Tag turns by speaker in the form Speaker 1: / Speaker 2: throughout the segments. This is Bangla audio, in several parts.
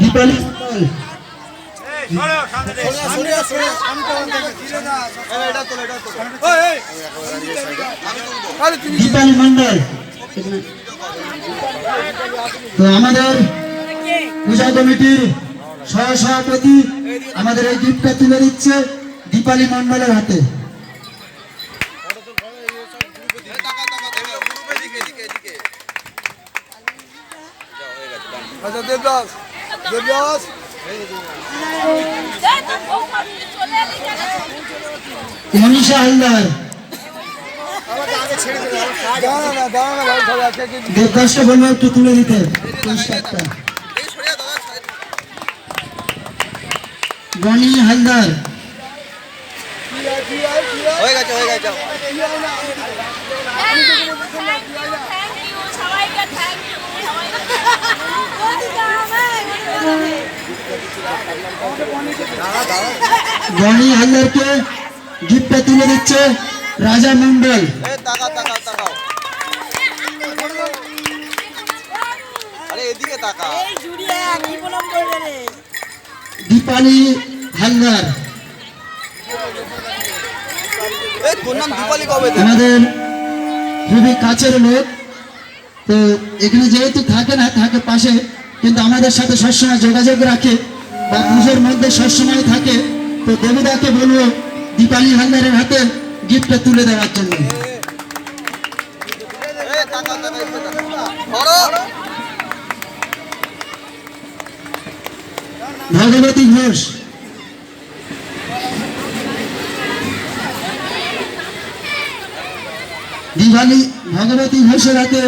Speaker 1: দীপালি দীপালি মন্ডল। তো আমাদের পূজা কমিটির সহসভাপতি আমাদের এই গিফটটা তুলে দিচ্ছে দীপালি মন্ডলের হাতে। মনীষা হালদার দরখাস্ত বলবো একটু তুলে দিতে। বনি হালদার বনি হালদারকে গিফটটা তুলে দিচ্ছে রাজা মন্ডল। দীপালি হালদার আমাদের খুবই কাছের লোক। তো এখানে যেহেতু থাকে না, থাকে পাশে, কিন্তু আমাদের সাথে সবসময় যোগাযোগ রাখে বা পুজোর মধ্যে সবসময় থাকে। তো দেবীদাকে বলবো দীপালি হালদারের হাতে গিফটটা তুলে দেওয়ার জন্য। ভগবতী ঘোষ ভগবতী ঘোষের হাতে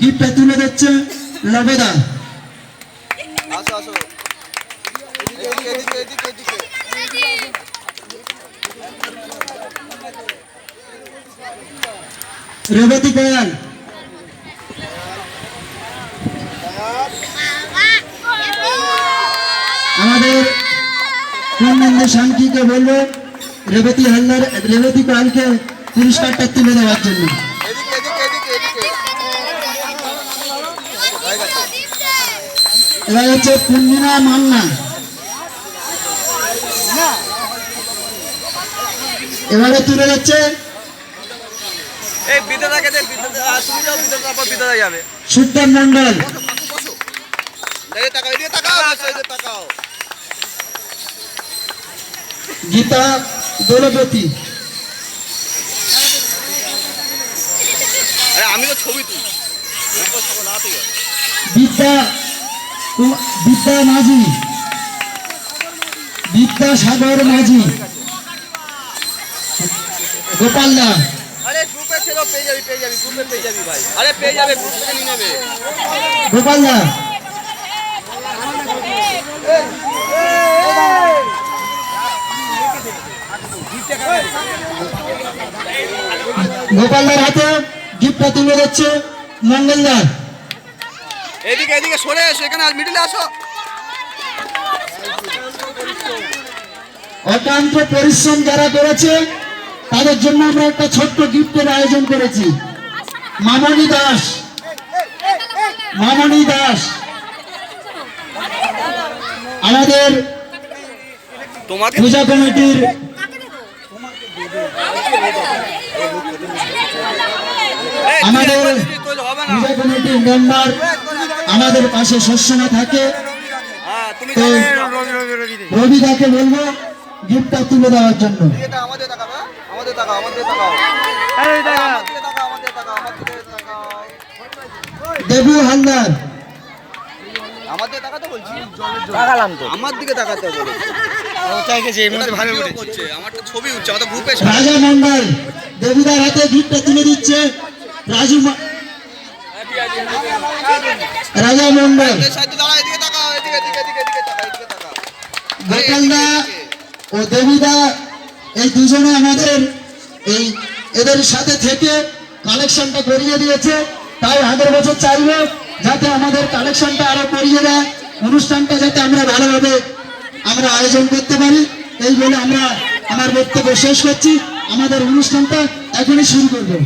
Speaker 1: গিফটটা তুলে দিচ্ছে লবেদা। রেবতী কয়াল আমাদের পূর্ণেন্দু শান্তিকে বলবো রেবতী কয়ালকে পুরস্কারটা তুলে দেওয়ার জন্য। এবার হচ্ছে পূর্ণিমা মান্না, এবারে তুলে যাচ্ছে সুদ্দাম মন্ডল। গীতা দৌলপতি
Speaker 2: আমি তো ছবি তুই
Speaker 1: বিদ্যা মাঝি, বিদ্যাসাগর মাঝি, গোপালদা।
Speaker 2: আরে গ্রুপে ছিল, পেয়ে যাবি গ্রুপে পেয়ে যাবি ভাই। আরে পেয়ে যাবে, গ্রুপ থেকে নিয়ে নেবে
Speaker 1: গোপালদা। গোপালদার হাতে গিফটটা তুলে দিচ্ছে মঙ্গলদার।
Speaker 2: এদিকে সরে এসো, এখানে মিডিলে আসো।
Speaker 1: অক্লান্ত পরিশ্রম যারা করেছে তাদের জন্য আমরা একটা ছোট্ট গিফটের আয়োজন করেছি। মামনি দাস আমাদের পূজা কমিটির মেম্বার, আমাদের পাশে সবসময় থাকে। রবিদাকে বলবো গিফটটা তুলে দেওয়ার জন্য। দেবু হালদার রাজা মন্ডল দেবুদার হাতে গিফটটা তুলে দিচ্ছে রাজা মন্ডল। গোপালদা ও দেবীদা এই দুজনে আমাদের এদের সাথে থেকে কালেকশনটা করিয়ে দিয়েছে। তাই আগের বছর চাইবো যাতে আমাদের কালেকশনটা আরো করিয়ে দেয়, অনুষ্ঠানটা যাতে আমরা ভালোভাবে আয়োজন করতে পারি। এই বলে আমরা আমার বক্তব্য শেষ করছি। আমাদের অনুষ্ঠানটা এখনই শুরু করবো।